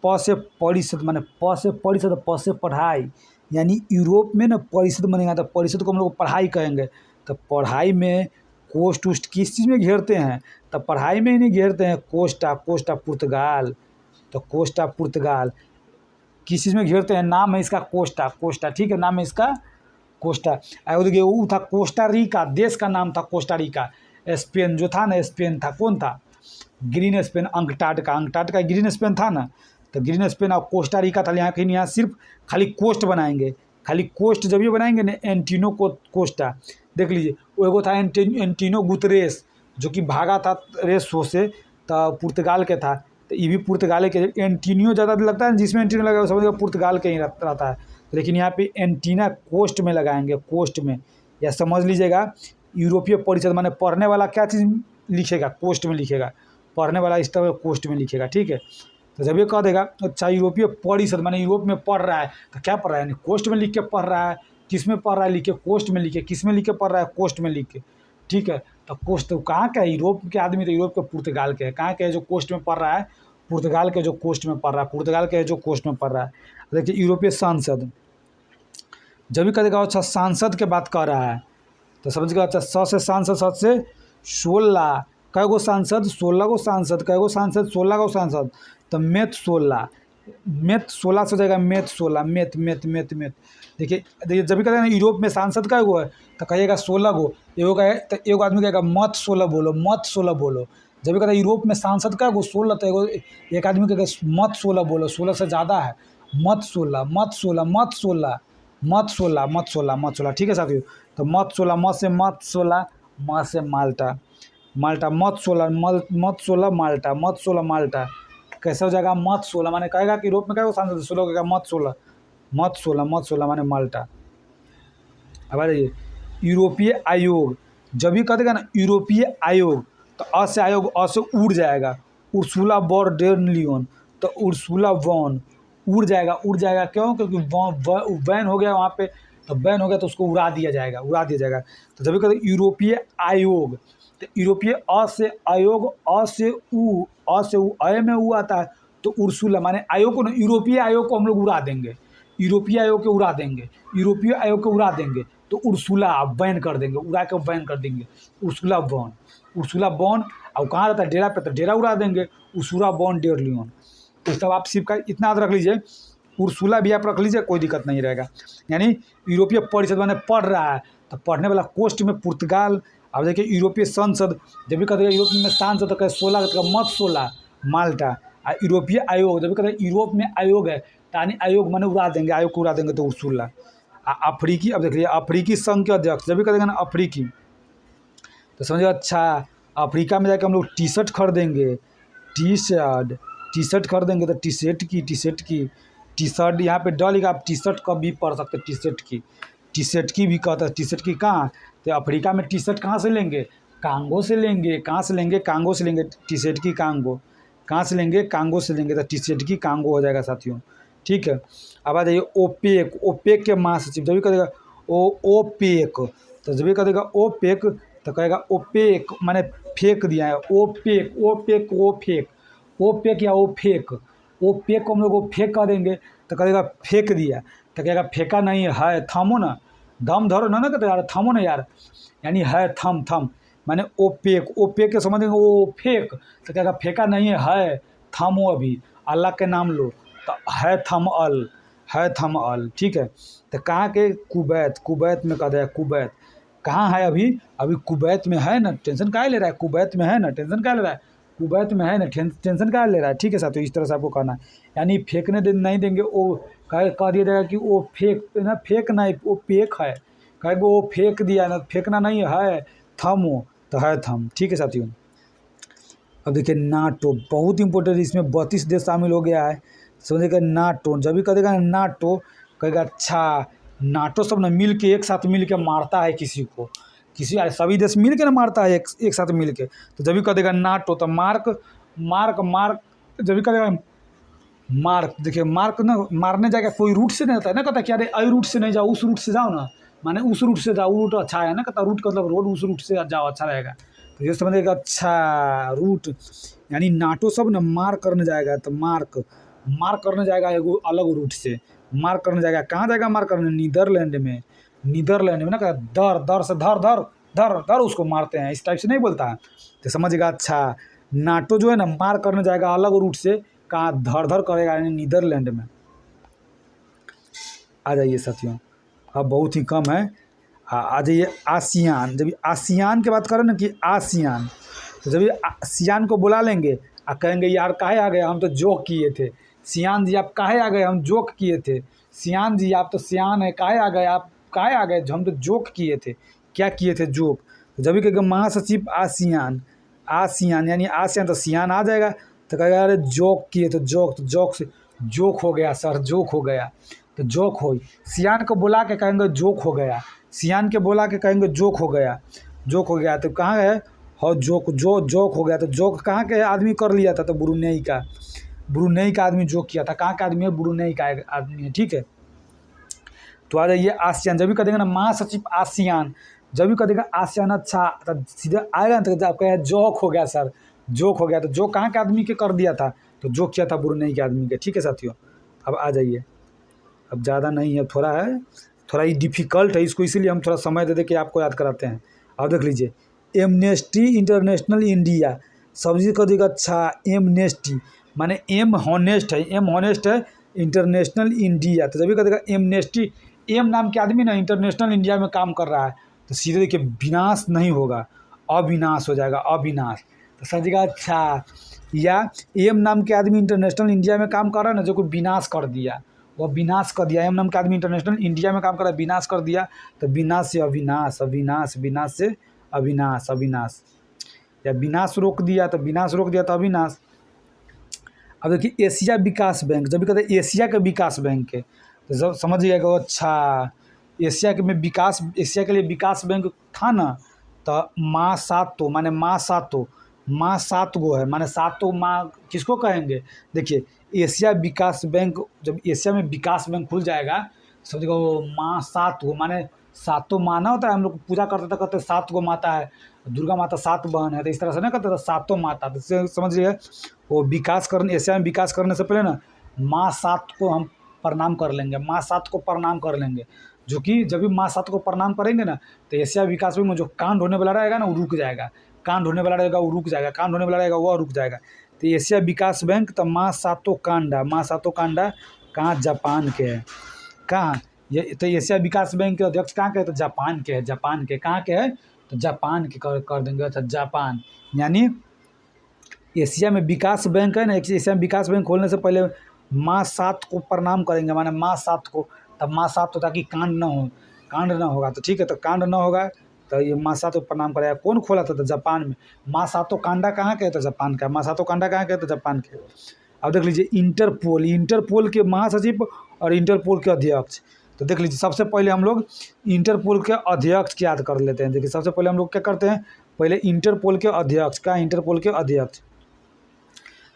प से परिषद माने प से परिषद, प से पढ़ाई, यानी यूरोप में ना परिषद बनेगा, तो परिषद को हम लोग पढ़ाई कहेंगे। तो पढ़ाई में कोस्ट उस्ट किस चीज़ में घेरते हैं? तो पढ़ाई में ही नहीं घेरते हैं, कोस्टा, कोस्टा पुर्तगाल। तो कोस्टा पुर्तगाल किस चीज़ में घेरते हैं? नाम है इसका कोस्टा, कोस्टा। ठीक है, नाम है इसका कोस्टा। देखिए वो था कोस्टा रिका, देश का नाम था कोस्टा रिका। स्पेन जो था ना, स्पेन था, कौन था? Green Spain, Antarctica, Antarctica green Spain था ना, तो ग्रीन स्पेन और कोस्टा रिका था। यहाँ कहीं यहाँ सिर्फ खाली कोस्ट बनाएंगे, खाली कोस्ट जब ये बनाएंगे ना, एंटीनो को कोस्टा। देख लीजिए वो एगो था एंटीनो गुतरेस, जो कि भागा था रेसो से, तो पुर्तगाल के था। तो ये भी पुर्तगाल के। एंटीनियो ज़्यादा लगता है, जिसमें एंटीनो लगा समझिएगा पुर्तगाल के ही रहता है, लेकिन यहाँ पे एंटीना कोस्ट में लगाएंगे, कोस्ट में। या समझ लीजिएगा यूरोपीय परिषद माने पढ़ने वाला क्या चीज़ लिखेगा? कोस्ट में लिखेगा। पढ़ने वाला इस तरह कोस्ट में लिखेगा। ठीक है, तो जब ये कह देगा अच्छा यूरोपीय परिषद माने यूरोप में पढ़ रहा है, तो क्या पढ़ रहा है? कोस्ट में लिख के पढ़ रहा है। किस में पढ़ रहा है? लिखे कोस्ट में, लिखे किस में लिख के पढ़ रहा है? कोस्ट में लिख के। ठीक है, तो कोस्ट तो कहाँ का है? यूरोप के आदमी तो यूरोप के पुर्तगाल के है। कहाँ के है जो कोस्ट में पढ़ रहा है? पुर्तगाल के जो कोस्ट में पढ़ रहा है, पुर्तगाल के जो कोस्ट में पढ़ रहा है। देखिए यूरोपीय सांसद, जब भी कहेगा अच्छा सांसद के बात कर रहा है, तो समझिएगा अच्छा से सांसद, 16 कै गो सांसद? 16 गो सांसद। कै गो सांसद? 16 गो सांसद। तो मैथ 16, मैथ 16 से हो जाएगा math 16, math math math math. देखिए देखिए जब भी कहेगा ना यूरोप में सांसद कै गो है, तो कहिएगा 16 गो। एगो का है तो एगो आदमी कहेगा मत 16 बोलो, मत 16 बोलो। जब भी कहता है यूरोप में सांसद कै गो? 16। तो एगो एक आदमी कहेगा मत 16 बोलो, 16 से ज़्यादा है, मत 16, मत 16, मत 16, मत 16, मत 16, मत 16। ठीक है साथियों, तो मत 16, मत से मत 16, म से माल्टा, माल्टा मत 16, मत 16 माल्टा, मत 16 माल्टा। कैसे हो जाएगा? मत 16 माने कहेगा कि यूरोप में क्या सांसद 16 कहेगा मत 16, मत 16, मत 16 माने माल्टा। अब आ जाइए यूरोपीय आयोग, जब भी कह देगा ना यूरोपीय आयोग, तो अ से आयोग, अ से उड़ जाएगा, उर्सुला बॉर डेन लियोन। तो उर्सुला वॉन उड़ जाएगा, उड़ जाएगा क्यों? क्योंकि बैन हो गया वहाँ पे, तो बैन हो गया तो उसको उड़ा दिया जाएगा, उड़ा दिया जाएगा। तो जब भी कहते यूरोपीय आयोग, तो यूरोपीय अ से आयोग, अ से उ, अ से उ, अय में उ आता है, तो उर्सुला माने आयोग को ना, यूरोपीय आयोग को हम लोग उड़ा देंगे, यूरोपीय आयोग को उड़ा देंगे, यूरोपीय आयोग को उड़ा देंगे, तो उर्सुला बैन कर देंगे, उड़ा के बैन कर देंगे। उर्सुला बॉन, उर्सुला बॉन। और कहाँ रहता है? डेरा पे, तो डेरा उड़ा देंगे, उर्सुला बॉन डेर लियोन। तो तब आप सिर्फ का इतना याद रख लीजिए, उर्सुला भी आप रख लीजिए, कोई दिक्कत नहीं रहेगा। यानी यूरोपीय परिषद माने पढ़ रहा है, तो पढ़ने वाला कोस्ट में पुर्तगाल। अब देखिए यूरोपीय संसद, जब भी कहते हैं यूरोप में सांसद, तो कहे 16 का मत 16 माल्टा। यूरोपीय आयोग, जब भी कहते हैं यूरोप में आयोग है, यानी आयोग माने उड़ा देंगे, आयोग को उड़ा देंगे, तो उर्सुला। अफ्रीकी, अब देख लीजिए अफ्रीकी संघ के अध्यक्ष, जब भी कहेंगे ना अफ्रीकी, तो समझिए अच्छा अफ्रीका में जाकर हम लोग टी शर्ट खरीदेंगे, टी शर्ट, टी शर्ट खरीदेंगे, तो टी शर्ट की, टी शर्ट की, टी शर्ट यहाँ पे डलेगा। आप टी शर्ट का भी पढ़ सकते हैं, टी शर्ट की, टी शर्ट की भी कहता है। टी शर्ट की कहाँ? तो अफ्रीका में टी शर्ट कहाँ से लेंगे? कांगो से लेंगे। कहाँ से लेंगे? कांगो से लेंगे। टी शर्ट की कांगो, कहाँ से लेंगे? कांगो से लेंगे, तो टी शर्ट की कांगो हो जाएगा साथियों। ठीक है, अब आ जाइए ओपेक, ओपेक के महासचिव, जब भी कहेगा ओपेक, तो जब भी कहेगा ओपेक, तो कहेगा ओपेक माने फेंक दिया है, ओपेक, ओपेक, ओपेक, ओपेक या ओफेक। ओपेक को हम लोग वो फेंक कर देंगे, तो कहेगा फेंक दिया, तो कहेगा फेंका नहीं है, थमो ना, दम धरो ना, कहते यार थमो ना यार, यानी है थम, थम माने ओपेक। ओपेक के समझेंगे ओ फेंक, तो कहेगा फेंका नहीं है, थमो अभी, अल्लाह के नाम लो, तो है थम अल, है थम अल। ठीक है, तो कहाँ के? कुवैत, कुवैत में कह दिया कुवैत। कहाँ है अभी? अभी कुवैत में है ना, टेंशन काहे ले रहा है? कुवैत में है ना, टेंशन काहे ले रहा है? कुवैत में है ना, टेंशन काहे ले रहा है? ठीक है साथियों, इस तरह से आपको कहना है। यानी फेंकने नहीं देंगे, वो कह दिया जाएगा कि वो फेंक नहीं, वो पेक है, कहेंगे वो फेंक दिया ना, फेंकना नहीं है, थम वो तो है थम। ठीक है साथियों, अब देखिए नाटो बहुत इंपॉर्टेंट, इसमें 32 देश शामिल हो गया है। समझिएगा नाटो, जब भी कहेगा नाटो, कहेगा अच्छा नाटो सब ना मिल के एक साथ मिल के मारता है किसी को, किसी सभी देश मिल के ना मारता है एक साथ मिल के। तो जब भी कह देगा नाटो तो मार्क मार्क मार्क, जब भी कहेगा मार्क, देखिए मार्क ना मारने जाएगा कोई रूट से नहीं होता है ना, कहता कि अरे आई रूट से नहीं जाओ, उस रूट से जाओ ना, माने उस रूट से जाओ, रूट अच्छा है ना, कहता रूट का मतलब रोड, उस रूट से जाओ अच्छा रहेगा। तो ये समझिएगा अच्छा रूट, यानी नाटो सब ना मार करने जाएगा, तो मार करने जाएगा एगो अलग रूट से, मार करने जाएगा, कहाँ जाएगा मार करने? नीदरलैंड में, नीदरलैंड में ना, कहता दर दर से धर धर धर धर उसको मारते हैं, इस टाइप से नहीं बोलता है। तो समझिएगा अच्छा नाटो जो है ना मार करने जाएगा अलग रूट से, कहाँ? धर धर करेगा, यानी नीदरलैंड में। आ जाइए साथियों, अब बहुत ही कम है, आ जाइए आसियान। जब आसियान की बात करें ना कि आसियान, तो जब ये सियान को बुला लेंगे और कहेंगे यार काहे आ गए, हम तो जोक किए थे। सियान जी आप काहे आ गए, हम जोक किए थे। सियान जी आप तो सियान है, काहे आ गए, आप काहे आ गए, हम तो जोक किए थे। क्या किए थे? जोक। तो जब भी कहेगा महासचिव आसियान, आसियान यानी आसियान, तो सियान आ जाएगा, तो कहेगा अरे जोक किए तो जोक से जोक हो गया सर, जोक हो गया, तो जोक हो। सियान को बुला के कहेंगे जोक हो गया, सियान के बुला के कहेंगे जोक हो गया, जोक हो गया। तो कहाँ है? और जोक हो गया, तो जोक कहाँ के आदमी कर लिया था? तो ब्रुनेई का आदमी जोक किया था। कहाँ का आदमी है? ब्रुनेई का आदमी है। ठीक है, तो आ जाइए आसियान। जब भी कह देंगे ना महासचिव आसियान, जब भी कह देगा आसियान, अच्छा तो सीधे आएगा ना, तो आप कहें जोक हो गया सर, जोक हो गया। तो जोक कहाँ के आदमी के कर दिया था? तो जोक किया था ब्रुनेई के आदमी के। ठीक है साथियों, अब आ जाइए, अब ज़्यादा नहीं है, थोड़ा है, थोड़ा ही डिफ़िकल्ट है, इसको इसीलिए हम थोड़ा समय दे के आपको याद कराते हैं। अब देख लीजिए एमनेस्टी इंटरनेशनल इंडिया, सब्जी को देगा अच्छा एमनेस्टी, माने एम हॉनेस्ट है, एम हॉनेस्ट है इंटरनेशनल इंडिया। तो जब भी कहेगा एमनेस्टी, एम नाम के आदमी ना इंटरनेशनल इंडिया में काम कर रहा है, तो सीधे देखिए विनाश नहीं होगा, अविनाश हो जाएगा, अविनाश। तो समझिएगा अच्छा, या एम नाम के आदमी इंटरनेशनल इंडिया में काम कर रहा है ना, जो कोई विनाश कर दिया, वह विनाश कर दिया। एम नाम का आदमी इंटरनेशनल इंडिया में काम कर रहा है, विनाश कर दिया, तो विनाश से अविनाश, अविनाश विनाश से अविनाश, अविनाश, या विनाश रोक दिया तो विनाश रोक दिया तो अविनाश। अब देखिए एशिया विकास बैंक, जब भी कहते हैं एशिया के विकास बैंक के, तो जब समझिएगा कि अच्छा एशिया के में विकास, एशिया के लिए विकास बैंक था ना, तो माँ सातो, माने माँ सातो, माँ सात गो है, माने सातों माँ किसको कहेंगे? देखिए एशिया विकास बैंक, जब एशिया में विकास बैंक खुल जाएगा, समझिएगा वो माँ सात गो, माने सातों माँ ना होता है, हम लोग पूजा करते थे, कहते सात गो माता है, दुर्गा माता 7 बहन है, तो इस तरह से नहीं कहते थे सातों माता। तो इससे समझिए वो विकास करने, एशिया में विकास करने से पहले ना माँ सात को हम प्रणाम कर लेंगे, माँ सात को प्रणाम कर लेंगे, जो कि जब भी माँ सात को प्रणाम करेंगे ना, तो एशिया विकास में जो कांड होने वाला रहेगा ना वो रुक जाएगा, कांड होने वाला रहेगा वो रुक जाएगा, कांड होने वाला रहेगा वो रुक जाएगा। तो एशिया विकास बैंक, तो माँ सातों कांडा, माँ सातों कांडा कहाँ? जापान के है। कहाँ? ये तो एशिया विकास बैंक के अध्यक्ष कहाँ के है? तो जापान के है, जापान के। कहाँ के है? तो जापान के कर देंगे, अच्छा जापान, यानी एशिया में विकास बैंक है ना, एशिया में विकास बैंक खोलने से पहले माँ सात को प्रणाम करेंगे, माने माँ सात को, तब माँ सात तो ताकि कांड ना हो, कांड ना होगा, तो ठीक है, तो कांड ना होगा तो ये माँ सात को प्रणाम करेगा। कौन खोला था? तो जापान में। माँ सातों कांडा कहाँ के है? तो जापान का। माँ सातों कांडा कहाँ के है? तो जापान के। अब देख लीजिए इंटरपोल, इंटरपोल के महासचिव और इंटरपोल के अध्यक्ष। तो देख लीजिए सबसे पहले हम लोग इंटरपोल के अध्यक्ष की याद कर लेते हैं। देखिए सबसे पहले हम लोग क्या करते हैं, पहले इंटरपोल के अध्यक्ष का, इंटरपोल के अध्यक्ष,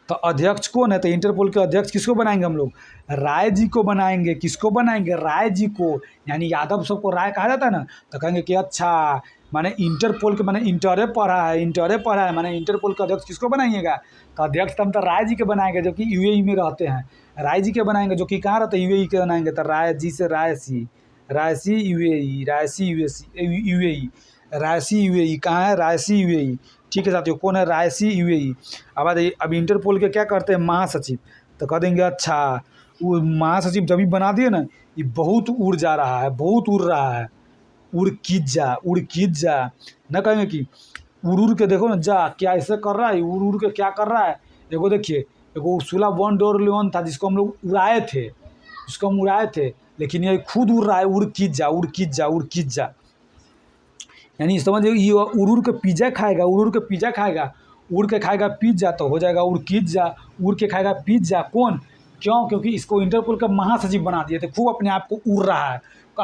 तो अध्यक्ष कौन है? तो इंटरपोल के अध्यक्ष किसको बनाएंगे हम लोग? राय जी को बनाएंगे। किसको बनाएंगे? राय जी को, यानी यादव सबको राय कहा जाता है ना, तो कहेंगे कि अच्छा माने इंटरपोल के, माने इंटरे पढ़ा है, इंटरे पढ़ा है, माने इंटरपोल का अध्यक्ष किसको बनाइएगा? तो अध्यक्ष तो हम तो राय जी के बनाएंगे, जो कि यूएई में रहते हैं, राय जी के बनाएंगे, जो कि कहाँ रहते हैं? यूएई के बनाएंगे। तो राय जी से Raisi, Raisi UAE, Raisi UAE, Raisi UAE कहाँ है? रायसी यूएई। ठीक है साथियों, कौन है? रायसी यूएई। अब इंटरपोल के क्या करते हैं? महासचिव। तो कह देंगे अच्छा वो महासचिव जब भी बना दिए ना, ये बहुत उड़ जा रहा है, बहुत उड़ रहा है, उड़ कीज जा, न कहेंगे कि उड़ के देखो ना जा क्या ऐसे कर रहा है, उड़ के क्या कर रहा है। एगो देखिए, एगो उर्सुला वॉन डर लेयन था जिसको हम लोग उड़ाए थे, लेकिन ये खुद उड़ रहा है, उड़ कीज जा, उड़ कीज जा, उड़ कीज जा। यानी समझिए ये उड़ के पिज़्ज़ा खाएगा, उड़ के पिज़्ज़ा खाएगा, उड़ के खाएगा पिज़्ज़ा तो हो जाएगा उड़ कीजा, उड़ के खाएगा पिज़्ज़ा। कौन? क्यों? क्योंकि इसको इंटरपोल का महासचिव बना दिए थे, खूब अपने आप को उड़ रहा है,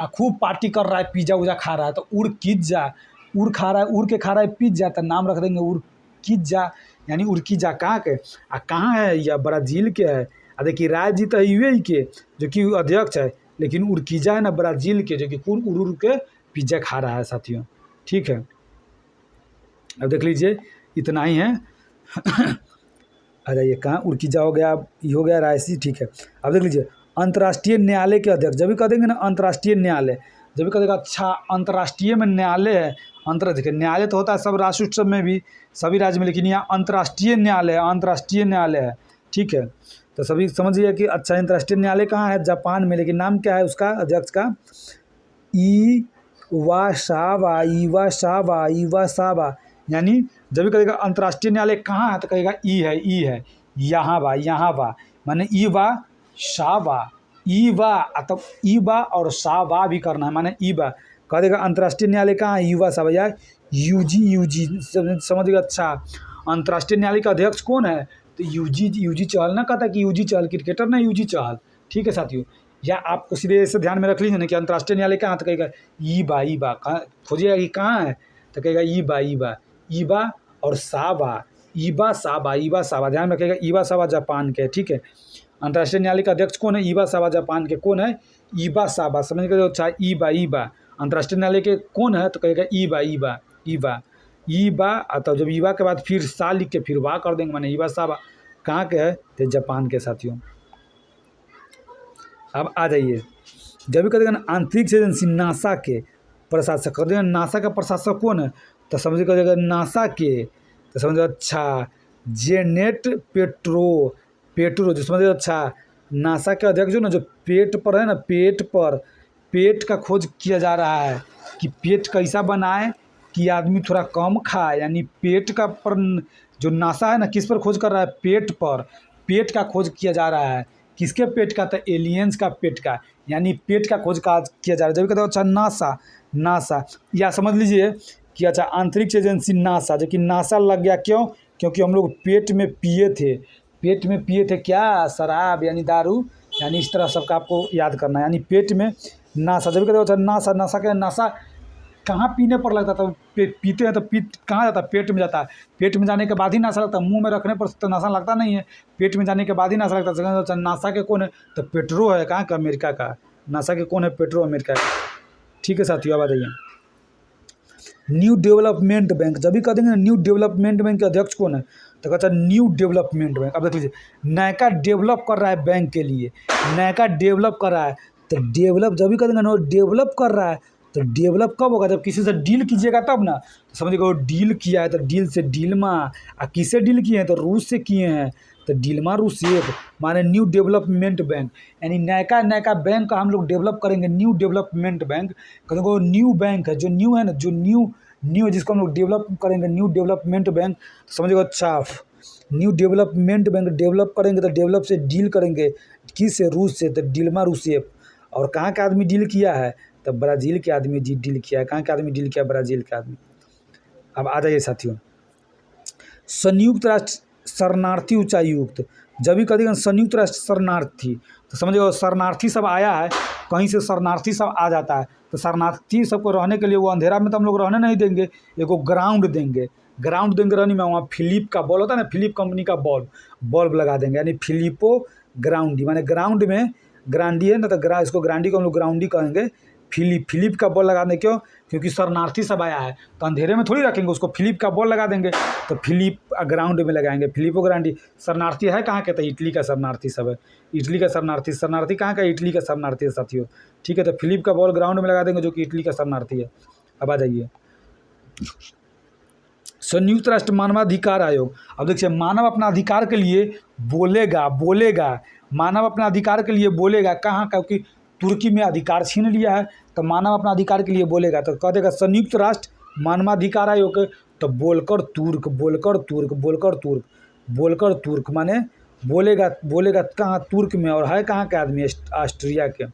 खूब पार्टी कर रहा है, पिज़्ज़ा उज़्ज़ा खा रहा है, तो उड़ कीजा, उड़ खा रहा है, उड़ के खा रहा है पिज़्ज़ा, तो नाम रख देंगे उड़ कीजा। यानी उड़कीजा कहाँ के कहाँ है? यह ब्राज़ील के है। देखिए राज्य तो यूएई के जो कि अध्यक्ष है, लेकिन उड़कीजा है ना ब्राज़ील के, जो कि खूब उड़ के पिज़्ज़ा खा रहा है साथियों। ठीक है, अब देख लीजिए इतना ही है। आ जाइए, कहाँ उड़कीजा हो गया, ये हो गया रायसी। ठीक है, अब देख लीजिए अंतर्राष्ट्रीय न्यायालय के अध्यक्ष, जब भी कह देंगे ना अंतर्राष्ट्रीय न्यायालय, जब भी कह देगा अच्छा अंतर्राष्ट्रीय में न्यायालय है। देखिए न्यायालय तो होता है सब राष्ट्र उत्सव में भी, सभी राज्य में, लेकिन यहाँ अंतर्राष्ट्रीय न्यायालय है, अंतर्राष्ट्रीय न्यायालय है। ठीक है, तो सभी समझिए कि अच्छा अंतर्राष्ट्रीय न्यायालय कहाँ है? जापान में, लेकिन नाम क्या है उसका अध्यक्ष का? इवासावा। यानी जब भी कहेगा अंतर्राष्ट्रीय न्यायालय कहाँ है तो कहेगा ई है, यहाँ बा, माने ईवा, तब ईवा और सावा भी करना है, माने ईवा कह देगा अंतर्राष्ट्रीय न्यायालय कहाँ है? ईवा सावा या यूजी समझिएगा। अच्छा अंतर्राष्ट्रीय न्यायालय का अध्यक्ष कौन है? तो यूजी चहल ना कहता कि यूजी चहल क्रिकेटर ना यूजी चहल। ठीक है साथियों, या आपको सीधे ऐसे ध्यान में रख लीजिए ना कि अंतर्राष्ट्रीय न्यायालय कहाँ, तो कहेगा ईबा खोजिएगा कि कहाँ है तो कहेगा ईबा और सावा, ईबा सावा ध्यान रखिएगा। ईबा सावा जापान के। ठीक है, अंतर्राष्ट्रीय न्यायालय का अध्यक्ष कौन है? ईबा सावा जापान के। कौन है? ईबा सावा। समझ गए? अच्छा ईबा अंतर्राष्ट्रीय न्यायालय के कौन है तो कहेगा ईबा। तो जब ईबा के बाद फिर सा लिख के फिर वाह कर देंगे, माने ईबा सावा कहाँ के है? तो जापान के साथियों। अब आ जाइए, जब भी कहेगा ना अंतरिक्ष एजेंसी नासा के प्रशासक, कर देगा नासा का प्रशासक कौन है तो समझ करेगा नासा के, तो समझ अच्छा जेनेट पेट्रो जो समझ। अच्छा नासा के अध्यक्ष जो ना जो पेट पर है ना, पेट का खोज किया जा रहा है कि पेट कैसा बनाए कि आदमी थोड़ा कम खाए। यानी पेट का पर जो नासा है ना किस पर खोज कर रहा है? पेट पर, पेट का खोज किया जा रहा है। किसके पेट का? तो एलियंस का पेट का, यानी पेट का खोज किया जा रहा है। जब कहते हैं अच्छा नासा या समझ लीजिए कि अच्छा अंतरिक्ष एजेंसी नासा, जो कि नासा लग गया क्यों? क्योंकि हम लोग पेट में पिए थे क्या? शराब यानी दारू, यानी इस तरह सबका आपको याद करना है। यानी पेट में नासा, जब कहते हैं नासा कहाँ पीने पर लगता था? पीते हैं तो कहाँ जाता है? पेट में जाता है। पेट में जाने के बाद ही नशा लगता है, मुंह में रखने पर तो नशा लगता नहीं है, पेट में जाने के बाद ही नशा लगता है। अच्छा नासा के कौन है तो पेट्रो है, कहाँ का? अमेरिका का। नासा के कौन है? पेट्रो, अमेरिका का। ठीक है साथियों, अब आ जाइए न्यू डेवलपमेंट बैंक। जब भी कह देंगे न्यू डेवलपमेंट बैंक के अध्यक्ष कौन है तो कहता है न्यू डेवलपमेंट बैंक। अब देख लीजिए नयका डेवलप कर रहा है बैंक के लिए, नयका डेवलप कर रहा है। तो डेवलप जब भी कह देंगे ना डेवलप कर रहा है, तो डेवलप कब होगा? जब किसी से डील कीजिएगा तब ना। तो समझिएगा वो डील किया है तो डील से डीलमा, किससे डील किए हैं तो रूस से किए हैं, तो डीलमा रूसियत, माने न्यू डेवलपमेंट बैंक। यानी नयका बैंक का हम लोग डेवलप करेंगे, न्यू डेवलपमेंट बैंक। कहते वो न्यू बैंक है, जो न्यू है ना, जो न्यू जिसको हम लोग डेवलप करेंगे, न्यू डेवलपमेंट बैंक। तो समझिएगा अच्छा न्यू डेवलपमेंट बैंक डेवलप करेंगे तो डेवलप से डील करेंगे, किस से? रूस से, तो डीलमा रूसियत। और कहाँ का आदमी डील किया है तो ब्राज़ील के आदमी डील किया है। कहाँ के आदमी डील किया? ब्राज़ील के आदमी। अब आ जाइए साथियों संयुक्त राष्ट्र शरणार्थी उच्चायुक्त। जब भी कभी संयुक्त राष्ट्र शरणार्थी, तो समझिए शरणार्थी सब आया है, कहीं से शरणार्थी सब आ जाता है, तो शरणार्थी सबको रहने के लिए वो अंधेरा में तो हम लोग रहने नहीं देंगे, एगो ग्राउंड देंगे रहने में। वहाँ फिलिप का बॉल होता है ना, फिलिप कंपनी का बल्ब लगा देंगे, यानी फिलिपो ग्राउंडी, माने ग्राउंड में ग्रांडी है ना, तो इसको ग्रांडी को हम लोग ग्राउंडी कहेंगे। फिलिप का बॉल लगा दें, क्यों? क्योंकि शरणार्थी सब आया है तो अंधेरे में थोड़ी रखेंगे उसको, फिलिप का बॉल लगा देंगे, तो फिलिप ग्राउंड में लगाएंगे, फिलिपो ग्रांडी। शरणार्थी है कहाँ के? तो इटली का शरणार्थी सब है, इटली का शरणार्थी कहाँ का? इटली का शरणार्थी है साथियों। ठीक है, तो फिलिप का बॉल ग्राउंड में लगा देंगे जो कि इटली का शरणार्थी है। अब आ जाइए संयुक्त राष्ट्र मानवाधिकार आयोग। अब देखिए मानव अपना अधिकार के लिए बोलेगा, मानव अपना अधिकार के लिए बोलेगा कहाँ? क्योंकि तुर्की में अधिकार छीन लिया है, तो मानव अपना अधिकार के लिए बोलेगा तो कह देगा संयुक्त राष्ट्र मानवाधिकार आयोग, तो बोलकर तुर्क, बोलकर तुर्क, बोलकर तुर्क, बोलकर तुर्क माने बोलेगा, बोलेगा कहाँ तुर्क में, और है कहाँ के आदमी, ऑस्ट्रिया के,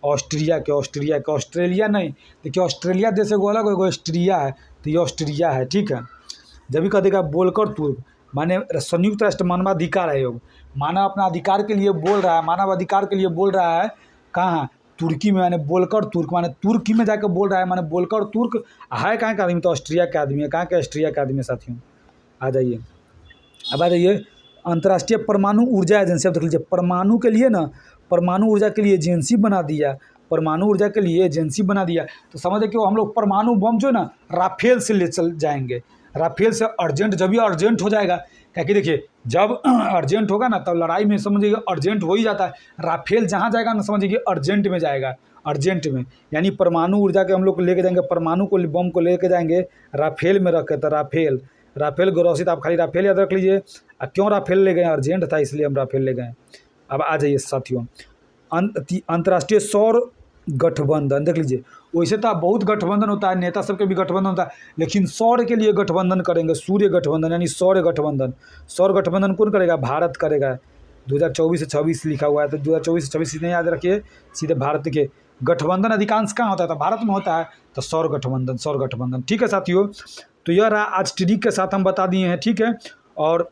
ऑस्ट्रिया के, ऑस्ट्रिया के, ऑस्ट्रेलिया नहीं, देखिए ऑस्ट्रेलिया देश एगो अलग एगो ऑस्ट्रिया है, तो ये ऑस्ट्रिया है, ठीक है। जब भी कह देगा बोलकर तुर्क माने संयुक्त राष्ट्र मानवाधिकार आयोग, मानव अपना अधिकार के लिए बोल रहा है, मानव अधिकार के लिए बोल रहा है कहाँ, तुर्की में, माने बोलकर तुर्क माने तुर्की में जाकर बोल रहा है, माने बोलकर तुर्क है कहाँ का आदमी, तो ऑस्ट्रिया का आदमी है, कहाँ के ऑस्ट्रिया का आदमी है साथियों। आ जाइए, अब आ जाइए अंतर्राष्ट्रीय परमाणु ऊर्जा एजेंसी। अब देख लीजिए परमाणु के लिए ना, परमाणु ऊर्जा के लिए एजेंसी बना दिया, परमाणु ऊर्जा के लिए एजेंसी बना दिया, तो समझे कि हम लोग परमाणु बम जो है ना राफेल से ले चल जाएंगे, राफेल से अर्जेंट, जब ये अर्जेंट हो जाएगा, क्या कि देखिए जब अर्जेंट होगा ना तब लड़ाई में समझिए अर्जेंट हो ही जाता है, राफेल जहाँ जाएगा ना समझिए अर्जेंट में जाएगा, अर्जेंट में, यानी परमाणु ऊर्जा के हम लोग लेके जाएंगे, परमाणु को बम को लेके जाएंगे राफेल में रखे, तो राफेल, राफेल गौरवसित, आप खाली राफेल याद रख लीजिए। क्यों राफेल ले गए, अर्जेंट था इसलिए हम राफेल ले गए। अब आ जाइए साथियों अंतर्राष्ट्रीय सौर गठबंधन, देख लीजिए वैसे तो बहुत गठबंधन होता है, नेता सबके भी गठबंधन होता है, लेकिन सौर के लिए गठबंधन करेंगे, सूर्य गठबंधन यानी सौर गठबंधन। सौर गठबंधन कौन करेगा, भारत करेगा। 2024 से 26 लिखा हुआ है, तो 2024 से 26 नहीं याद रखिए, सीधे भारत के गठबंधन अधिकांश कहाँ होता है, तो भारत में होता है, तो सौर गठबंधन, सौर गठबंधन, ठीक है साथियों। तो यह रहा आज ट्रिक के साथ हम बता दिए हैं, ठीक है। और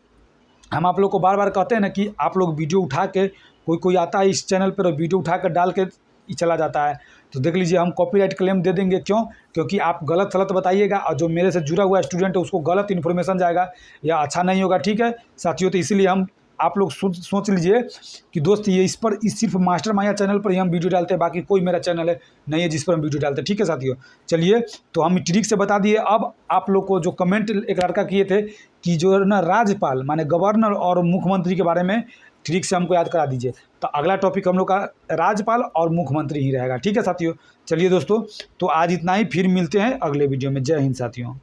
हम आप लोग को बार बार कहते हैं ना कि आप लोग वीडियो उठा के, कोई आता है इस चैनल पर वीडियो उठा कर डाल के चला जाता है, तो देख लीजिए हम कॉपीराइट क्लेम दे देंगे। क्यों, क्योंकि आप गलत सलत बताइएगा और जो मेरे से जुड़ा हुआ स्टूडेंट है उसको गलत इन्फॉर्मेशन जाएगा या अच्छा नहीं होगा, ठीक है साथियों। तो इसीलिए हम आप लोग सोच लीजिए कि दोस्त ये इस पर सिर्फ मास्टर माया चैनल पर ही हम वीडियो डालते हैं, बाकी कोई मेरा चैनल है नहीं है जिस पर हम वीडियो डालते हैं, ठीक है साथियों। चलिए तो हम ट्रिक से बता दिए। अब आप लोग को जो कमेंट एक लड़का किए थे कि जो ना राज्यपाल माने गवर्नर और मुख्यमंत्री के बारे में ट्रिक से हमको याद करा दीजिए, तो अगला टॉपिक हम लोग का राज्यपाल और मुख्यमंत्री ही रहेगा, ठीक है साथियों। चलिए दोस्तों, तो आज इतना ही, फिर मिलते हैं अगले वीडियो में। जय हिंद साथियों।